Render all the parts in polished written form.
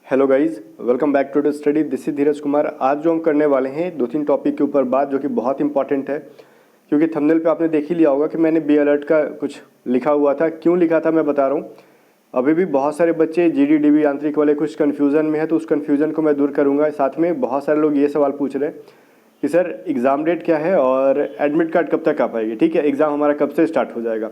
Hello guys, welcome back to the study. This is Dheeraj Kumar. आज जो हम करने वाले हैं दो तीन टॉपिक के ऊपर बात जो कि बहुत इंपॉर्टेंट है, क्योंकि थंबनेल पे आपने देख ही लिया होगा कि मैंने बी अलर्ट का कुछ लिखा हुआ था। क्यों लिखा था मैं बता रहा हूँ। अभी भी बहुत सारे बच्चे जीडी डीबी यांत्रिक वाले कुछ कन्फ्यूज़न में है, तो उस कन्फ्यूज़न को मैं दूर करूँगा। साथ में बहुत सारे लोग ये सवाल पूछ रहे हैं कि सर एग्ज़ाम डेट क्या है और एडमिट कार्ड कब तक आ पाएगी। ठीक है, एग्ज़ाम हमारा कब से स्टार्ट हो जाएगा,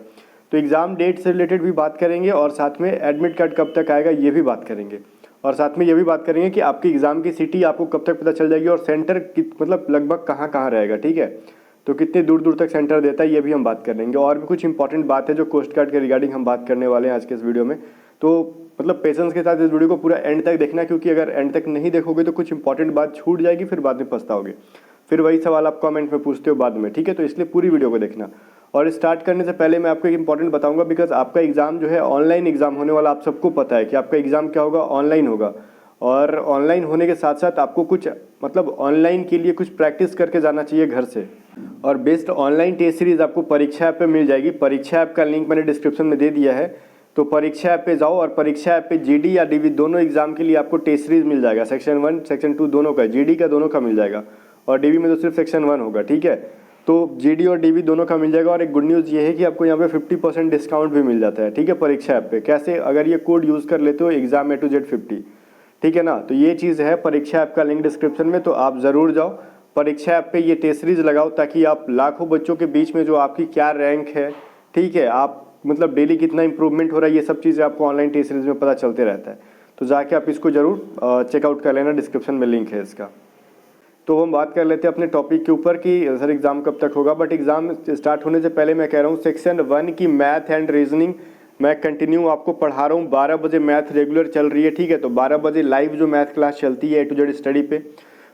तो एग्ज़ाम डेट से रिलेटेड भी बात करेंगे और साथ में एडमिट कार्ड कब तक आएगा ये भी बात करेंगे। और साथ में ये भी बात करेंगे कि आपकी एग्ज़ाम की सिटी आपको कब तक पता चल जाएगी और सेंटर मतलब लगभग कहाँ कहाँ रहेगा। ठीक है, तो कितने दूर दूर तक सेंटर देता है ये भी हम बात कर लेंगे। और भी कुछ इंपॉर्टेंट बात है जो कोस्ट गार्ड के रिगार्डिंग हम बात करने वाले हैं आज के इस वीडियो में। तो मतलब पेशेंस के साथ इस वीडियो को पूरा एंड तक देखना, क्योंकि अगर एंड तक नहीं देखोगे तो कुछ इंपॉर्टेंट बात छूट जाएगी, फिर बाद में पछताओगे, फिर वही सवाल आप कमेंट में पूछते हो बाद में। ठीक है, तो इसलिए पूरी वीडियो को देखना। और स्टार्ट करने से पहले मैं आपको एक इंपॉर्टेंट बताऊंगा, बिकॉज आपका एग्ज़ाम जो है ऑनलाइन एग्ज़ाम होने वाला। आप सबको पता है कि आपका एग्ज़ाम क्या होगा, ऑनलाइन होगा। और ऑनलाइन होने के साथ साथ आपको कुछ मतलब ऑनलाइन के लिए कुछ प्रैक्टिस करके जाना चाहिए घर से। और बेस्ट ऑनलाइन टेस्ट सीरीज आपको परीक्षा ऐप पे मिल जाएगी। परीक्षा ऐप का लिंक मैंने डिस्क्रिप्शन में दे दिया है, तो परीक्षा ऐप पे जाओ और परीक्षा ऐप पे जीडी या डीवी दोनों एग्जाम के लिए आपको टेस्ट सीरीज मिल जाएगा। सेक्शन 1 सेक्शन 2 दोनों का, जीडी का दोनों का मिल जाएगा, और डीवी में तो सिर्फ सेक्शन 1 होगा। ठीक है, तो जीडी और डीवी दोनों का मिल जाएगा। और एक गुड न्यूज़ ये है कि आपको यहाँ पे 50% डिस्काउंट भी मिल जाता है। ठीक है, परीक्षा ऐप पे कैसे, अगर ये कोड यूज़ कर लेते हो एग्जाम A to Z 50। ठीक है ना, तो ये चीज़ है। परीक्षा ऐप का लिंक डिस्क्रिप्शन में, तो आप ज़रूर जाओ परीक्षा ऐप पे, ये टेस्ट सीरीज लगाओ, ताकि आप लाखों बच्चों के बीच में जो आपकी क्या रैंक है, ठीक है, आप मतलब डेली कितना इंप्रूवमेंट हो रहा है, ये सब चीज़ें आपको ऑनलाइन टेस्ट सीरीज में पता चलते रहता है। तो जाके आप इसको ज़रूर चेकआउट कर लेना, डिस्क्रिप्शन में लिंक है इसका। तो हम बात कर लेते हैं अपने टॉपिक के ऊपर कि सर एग्ज़ाम कब तक होगा। बट एग्ज़ाम स्टार्ट होने से पहले मैं कह रहा हूँ सेक्शन 1 की मैथ एंड रीजनिंग मैं कंटिन्यू आपको पढ़ा रहा हूँ। 12 बजे मैथ रेगुलर चल रही है। ठीक है, तो 12 बजे लाइव जो मैथ क्लास चलती है A to Z स्टडी पे,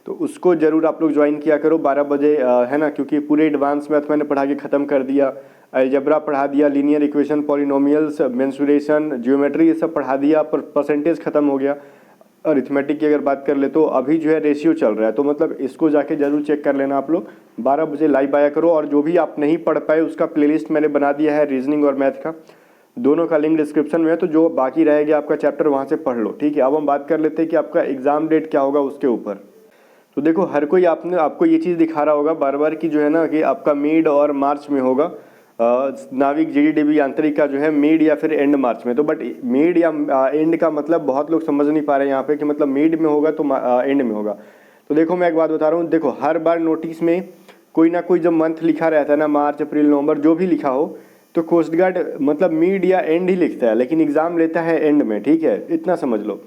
तो उसको ज़रूर आप लोग ज्वाइन किया करो 12 बजे, है ना, क्योंकि पूरे एडवांस मैथ मैंने पढ़ा के ख़त्म कर दिया। अलजेब्रा पढ़ा दिया, linear equation, polynomials, mensuration, geometry, ये सब पढ़ा दिया। पर परसेंटेज ख़त्म हो गया। अरिथमेटिक की अगर बात कर ले तो अभी जो है रेशियो चल रहा है, तो मतलब इसको जाके जरूर चेक कर लेना आप लोग। 12 बजे लाइव आया करो। और जो भी आप नहीं पढ़ पाए उसका प्लेलिस्ट मैंने बना दिया है, रीजनिंग और मैथ का, दोनों का लिंक डिस्क्रिप्शन में है। तो जो बाकी रहेगा आपका चैप्टर वहाँ से पढ़ लो। ठीक है, अब हम बात कर लेते हैं कि आपका एग्ज़ाम डेट क्या होगा उसके ऊपर। तो देखो, हर कोई आपको ये चीज़ दिखा रहा होगा बार बार कि जो है ना कि आपका मिड और मार्च में होगा। नाविक जीडी डीबी यांत्रिक का जो है मिड या फिर एंड मार्च में। तो बट मिड या एंड का मतलब बहुत लोग समझ नहीं पा रहे हैं यहाँ पे कि मतलब मिड में होगा तो एंड में होगा। तो देखो, मैं एक बात बता रहा हूँ। देखो, हर बार नोटिस में कोई ना कोई जब मंथ लिखा रहता है ना, मार्च अप्रैल नवंबर जो भी लिखा हो, तो कोस्ट गार्ड मतलब मिड या एंड ही लिखता है, लेकिन एग्ज़ाम लेता है एंड में। ठीक है, इतना समझ लो।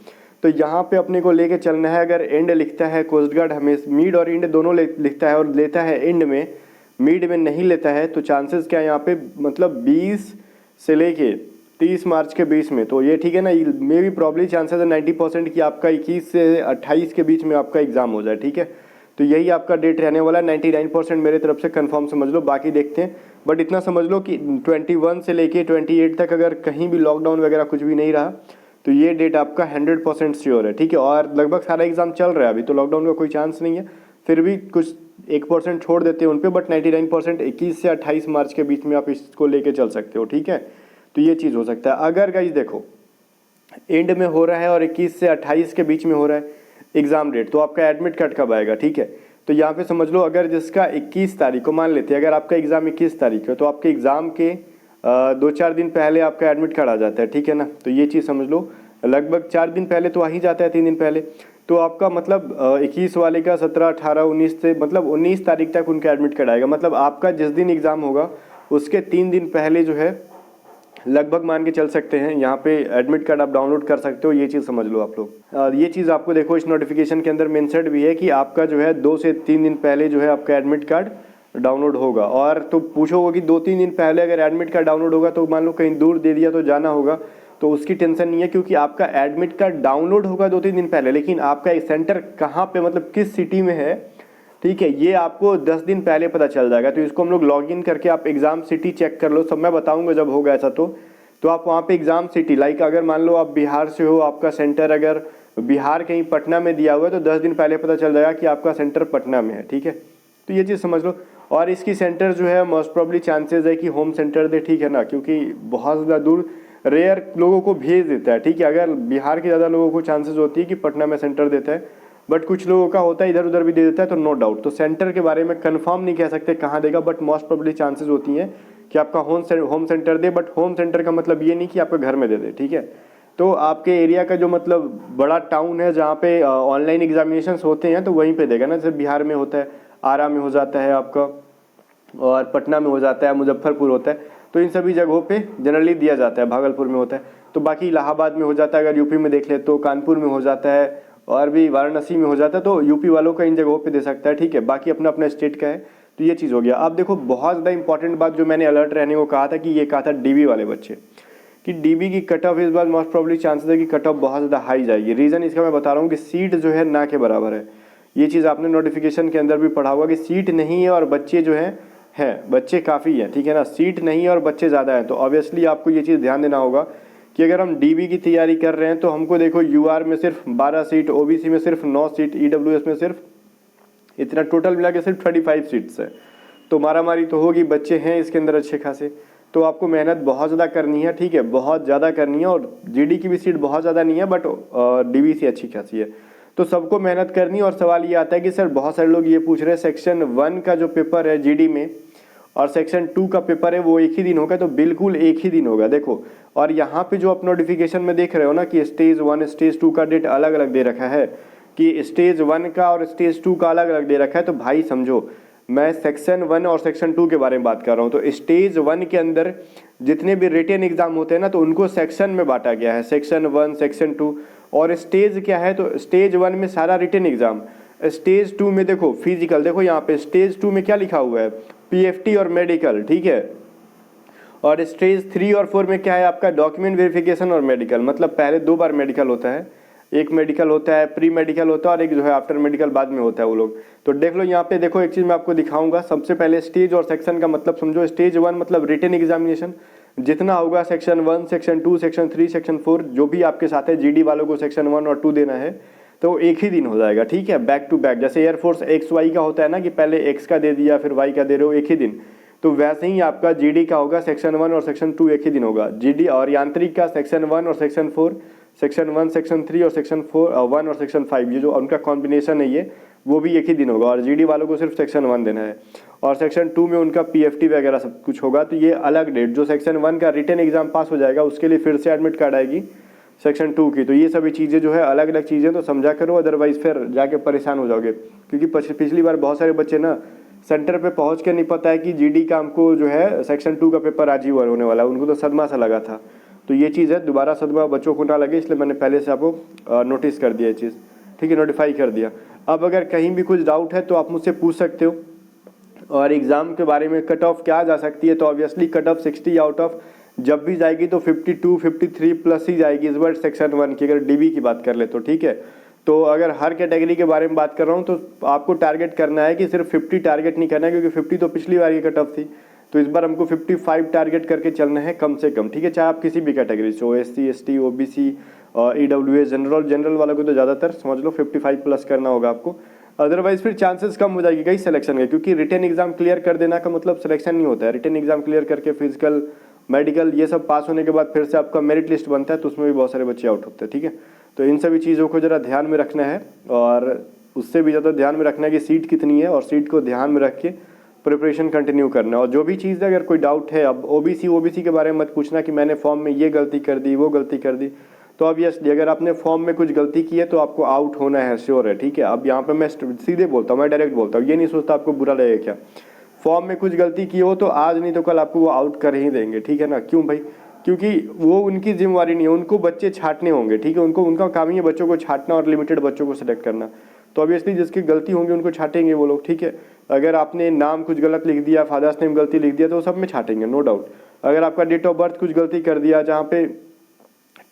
तो यहाँ पे अपने को लेके चलना है। अगर एंड लिखता है कोस्ट गार्ड, हमेशा मिड और एंड दोनों लिखता है और लेता है एंड में, मिड में नहीं लेता है, तो चांसेस क्या है यहाँ पे, मतलब 20 से लेके 30 मार्च के बीच में। तो ये ठीक है ना, मे भी प्रॉब्ली चांसेस है 90% कि आपका 21 से 28 के बीच में आपका एग्ज़ाम हो जाए। ठीक है, तो यही आपका डेट रहने वाला है। 99% मेरे तरफ से कंफर्म समझ लो, बाकी देखते हैं। बट इतना समझ लो कि 21 से लेके 28 तक अगर कहीं भी लॉकडाउन वगैरह कुछ भी नहीं रहा, तो ये डेट आपका 100% श्योर है। ठीक है, और लगभग सारा एग्ज़ाम चल रहा है अभी, तो लॉकडाउन का कोई चांस नहीं है। फिर भी कुछ 1% छोड़ देते हैं उन पे, बट 99% 21 से 28 मार्च के बीच में आप इसको लेके चल सकते हो। ठीक है, तो ये चीज़ हो सकता है। अगर गाइस देखो, एंड में हो रहा है और 21 से 28 के बीच में हो रहा है एग्ज़ाम डेट, तो आपका एडमिट कार्ड कब आएगा। ठीक है, तो यहाँ पे समझ लो, अगर जिसका 21 तारीख को मान लेते हैं, अगर आपका एग्ज़ाम 21 तारीख है, तो आपके एग्ज़ाम के 2-4 दिन पहले आपका एडमिट कार्ड आ जाता है। ठीक है ना, तो ये चीज़ समझ लो, लगभग 4 दिन पहले तो आ ही जाता है, 3 दिन पहले। तो आपका मतलब 21 वाले का 17, 18, 19 से मतलब 19 तारीख तक उनका एडमिट कार्ड आएगा। मतलब आपका जिस दिन एग्ज़ाम होगा उसके 3 दिन पहले जो है, लगभग मान के चल सकते हैं, यहाँ पे एडमिट कार्ड आप डाउनलोड कर सकते हो। ये चीज़ समझ लो आप लोग। ये चीज़ आपको देखो इस नोटिफिकेशन के अंदर मेंशन्ड भी है कि आपका जो है 2 से 3 दिन पहले जो है आपका एडमिट कार्ड डाउनलोड होगा। और तो पूछोगे कि 2-3 दिन पहले अगर एडमिट कार्ड डाउनलोड होगा तो मान लो कहीं दूर दे दिया तो जाना होगा, तो उसकी टेंशन नहीं है, क्योंकि आपका एडमिट कार्ड डाउनलोड होगा 2-3 दिन पहले, लेकिन आपका सेंटर कहाँ पे मतलब किस सिटी में है, ठीक है, ये आपको 10 दिन पहले पता चल जाएगा। तो इसको हम लोग लॉगिन करके आप एग्ज़ाम सिटी चेक कर लो, सब मैं बताऊंगा जब होगा ऐसा। तो आप वहाँ पे एग्ज़ाम सिटी, लाइक अगर मान लो आप बिहार से हो, आपका सेंटर अगर बिहार कहीं पटना में दिया हुआ है, तो 10 दिन पहले पता चल जाएगा कि आपका सेंटर पटना में है। ठीक है, तो ये चीज़ समझ लो। और इसकी सेंटर जो है मोस्ट प्रॉब्ली चांसेस है कि होम सेंटर दे। ठीक है ना, क्योंकि बहुत ज़्यादा दूर रेयर लोगों को भेज देता है, ठीक है। अगर बिहार के ज़्यादा लोगों को चांसेस होती है कि पटना में सेंटर देता है, बट कुछ लोगों का होता है इधर उधर भी दे देता है, तो नो डाउट। तो सेंटर के बारे में कंफर्म नहीं कह सकते कहाँ देगा, बट मोस्ट प्रोबेबली चांसेस होती हैं कि आपका home centre they, but home centre का मतलब ये नहीं कि आपका घर में दे दे, ठीक है। तो आपके एरिया का जो मतलब बड़ा टाउन है जहाँ पे ऑनलाइन एग्जामिनेशंस होते हैं, तो वहीं पे देगा ना। जैसे बिहार में होता है, आरा में हो जाता है आपका, और पटना में हो जाता है, मुजफ्फरपुर होता है, तो इन सभी जगहों पे जनरली दिया जाता है। भागलपुर में होता है, तो बाकी इलाहाबाद में हो जाता है, अगर यूपी में देख ले तो कानपुर में हो जाता है, और भी वाराणसी में हो जाता है। तो यूपी वालों का इन जगहों पे दे सकता है, ठीक है। बाकी अपना अपना स्टेट का है, तो ये चीज़ हो गया। अब देखो बहुत ज़्यादा इंपॉर्टेंट बात जो मैंने अलर्ट रहने को कहा था, कि ये कहा था डीबी वाले बच्चे कि डीबी की कट ऑफ इस बार मोस्ट प्रोबेबली चांसेस है कि कट ऑफ बहुत ज़्यादा हाई जाएगी। रीज़न इसका मैं बता रहा हूँ कि सीट जो है ना के बराबर है। ये चीज़ आपने नोटिफिकेशन के अंदर भी पढ़ा होगा कि सीट नहीं है और बच्चे जो हैं बच्चे काफ़ी हैं, ठीक है ना। सीट नहीं है और बच्चे ज़्यादा हैं, तो ऑब्वियसली आपको ये चीज़ ध्यान देना होगा कि अगर हम डीबी की तैयारी कर रहे हैं तो हमको देखो यूआर में सिर्फ 12 सीट, ओबीसी में सिर्फ 9 सीट, ईडब्ल्यूएस में सिर्फ इतना, टोटल मिला के सिर्फ 35 सीट्स है। तो मारामारी तो होगी, बच्चे हैं इसके अंदर अच्छे खासे, तो आपको मेहनत बहुत ज़्यादा करनी है, ठीक है, बहुत ज़्यादा करनी है। और जीडी की भी सीट बहुत ज़्यादा नहीं है, बट डीबीसी अच्छी खासी है, तो सबको मेहनत करनी है। और सवाल ये आता है कि सर बहुत सारे लोग ये पूछ रहे हैं सेक्शन 1 का जो पेपर है जीडी में और सेक्शन 2 का पेपर है वो एक ही दिन होगा, तो बिल्कुल एक ही दिन होगा देखो। और यहाँ पे जो आप नोटिफिकेशन में देख रहे हो ना कि स्टेज 1 स्टेज 2 का डेट अलग अलग दे रखा है, कि स्टेज 1 का और स्टेज 2 का अलग अलग दे रखा है, तो भाई समझो मैं सेक्शन 1 और सेक्शन 2 के बारे में बात कर रहा हूँ। तो स्टेज 1 के अंदर जितने भी रिटन एग्जाम होते हैं ना, तो उनको सेक्शन में बांटा गया है, सेक्शन 1 सेक्शन 2। और स्टेज क्या है, तो स्टेज 1 में सारा रिटन एग्जाम, स्टेज 2 में देखो फिजिकल, देखो यहाँ पे स्टेज 2 में क्या लिखा हुआ है, पीएफटी और मेडिकल, ठीक है। और स्टेज 3 और 4 में क्या है आपका, डॉक्यूमेंट वेरिफिकेशन और मेडिकल। मतलब पहले 2 बार मेडिकल होता है, एक मेडिकल होता है, प्री मेडिकल होता है, और एक जो है आफ्टर मेडिकल बाद में होता है वो लोग। तो देख लो यहाँ पे, देखो एक चीज़ मैं आपको दिखाऊंगा। सबसे पहले स्टेज और सेक्शन का मतलब समझो। स्टेज 1 मतलब रिटन एग्जामिनेशन जितना होगा, सेक्शन 1 सेक्शन 2 सेक्शन 3 सेक्शन 4 जो भी आपके साथ है, जीडी वालों को सेक्शन 1 और 2 देना है, तो एक ही दिन हो जाएगा, ठीक है, बैक टू बैक। जैसे एयरफोर्स एक्स वाई का होता है ना कि पहले एक्स का दे दिया फिर वाई का दे रहे हो एक ही दिन, तो वैसे ही आपका जीडी का होगा, सेक्शन 1 और सेक्शन 2 एक ही दिन होगा। जीडी और यांत्रिक का सेक्शन 1 और सेक्शन 4, सेक्शन 1 सेक्शन 3 और सेक्शन 1 और सेक्शन 5, ये जो उनका कॉम्बिनेशन है ये, वो भी एक ही दिन होगा। और जीडी वालों को सिर्फ सेक्शन 1 देना है, और सेक्शन 2 में उनका पीएफटी वगैरह सब कुछ होगा। तो ये अलग डेट, जो सेक्शन 1 का रिटन एग्जाम पास हो जाएगा उसके लिए फिर से एडमिट कार्ड आएगी सेक्शन 2 की। तो ये सभी चीज़ें जो है अलग अलग चीज़ें, तो समझा करो, अदरवाइज फिर जाके परेशान हो जाओगे। क्योंकि पिछली बार बहुत सारे बच्चे ना सेंटर पे पहुंच के नहीं पता है कि जीडी का हमको जो है सेक्शन 2 का पेपर आज ही होने वाला है, उनको तो सदमा सा लगा था। तो ये चीज़ है, दोबारा सदमा बच्चों को ना लगे, इसलिए मैंने पहले से आपको नोटिस कर दिया ये चीज़, ठीक है, नोटिफाई कर दिया। अब अगर कहीं भी कुछ डाउट है तो आप मुझसे पूछ सकते हो। और एग्ज़ाम के बारे में कट ऑफ क्या जा सकती है, तो obviously cut off 60 out of जब भी जाएगी तो 52 53 प्लस ही जाएगी इस बार सेक्शन 1 की, अगर डीबी की बात कर ले तो, ठीक है। तो अगर हर कैटेगरी के बारे में बात कर रहा हूँ तो आपको टारगेट करना है कि सिर्फ 50 टारगेट नहीं करना है, क्योंकि 50 तो पिछली बार की कट ऑफ थी, तो इस बार हमको 55 टारगेट करके चलना है कम से कम, ठीक है। चाहे आप किसी भी कैटेगरी से हो, SC ST OBC EWS general वालों को तो ज़्यादातर समझ लो 55 प्लस करना होगा आपको, अदरवाइज फिर चांसेस कम हो जाएगी कई सिलेक्शन के। क्योंकि रिटन एग्जाम क्लियर कर देना का मतलब सिलेक्शन नहीं होता है, रिटन एग्जाम क्लियर करके फिजिकल मेडिकल ये सब पास होने के बाद फिर से आपका मेरिट लिस्ट बनता है, तो उसमें भी बहुत सारे बच्चे आउट होते हैं, ठीक है। तो इन सभी चीज़ों को ज़रा ध्यान में रखना है, और उससे भी ज़्यादा ध्यान में रखना है कि सीट कितनी है, और सीट को ध्यान में रख के प्रिपरेशन कंटिन्यू करना। और जो भी चीज़ है, अगर कोई डाउट है, अब ओबीसी के बारे में मत पूछना कि मैंने फॉर्म में ये गलती कर दी वो गलती कर दी, तो ऑब्वियसली अगर आपने फॉर्म में कुछ गलती की है तो आपको आउट होना है, श्योर है, ठीक है। अब यहाँ पे मैं सीधे बोलता हूँ, मैं डायरेक्ट बोलता हूँ, ये नहीं सोचता आपको बुरा लगेगा क्या। फॉर्म में कुछ गलती की हो तो आज नहीं तो कल आपको वो आउट कर ही देंगे, ठीक है ना। क्यों भाई, क्योंकि वो उनकी जिम्मेवारी नहीं है, उनको बच्चे छांटने होंगे, ठीक है, उनका काम ही है बच्चों को छांटना और लिमिटेड बच्चों को सिलेक्ट करना। तो ऑब्वियसली जिसकी गलती होंगी उनको छांटेंगे वो लोग, ठीक है। अगर आपने नाम कुछ गलत लिख दिया, फादर्स नेम गलती लिख दिया, तो सब में छांटेंगे, नो डाउट। अगर आपका डेट ऑफ बर्थ कुछ गलती कर दिया, जहाँ पे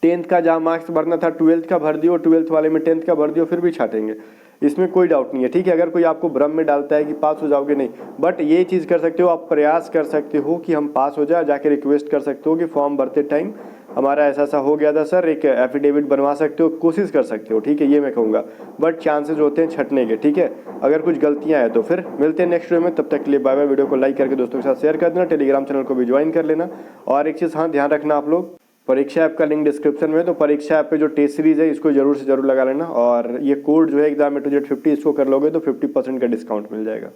10th का जहाँ मार्क्स भरना था 12th का भर दियो, 12th वाले में 10th का भर दियो, फिर भी छाटेंगे, इसमें कोई डाउट नहीं है, ठीक है। अगर कोई आपको भ्रम में डालता है कि पास हो जाओगे, नहीं, बट ये चीज़ कर सकते हो, आप प्रयास कर सकते हो कि हम पास हो जाए, जाके रिक्वेस्ट कर सकते हो कि फॉर्म भरते टाइम हमारा ऐसा हो गया था सर, एक एफिडेविट बनवा सकते हो, कोशिश कर सकते हो, ठीक है, ये मैं कहूँगा। बट चांसेस होते हैं छटने के, ठीक है, अगर कुछ गलतियाँ हैं तो। फिर मिलते हैं नेक्स्ट वीडियो में, तब तक के लिए बाय बाय। वीडियो को लाइक करके दोस्तों के साथ शेयर कर देना, टेलीग्राम चैनल को भी ज्वाइन कर लेना। और एक चीज़ हाँ ध्यान रखना आप लोग, परीक्षा ऐप का लिंक डिस्क्रिप्शन में है, तो परीक्षा ऐप पे जो टेस्ट सीरीज़ है इसको जरूर से जरूर लगा लेना। और ये कोड जो है एग्जाम ए टू जेड 50, इसको कर लोगे तो 50% का डिस्काउंट मिल जाएगा।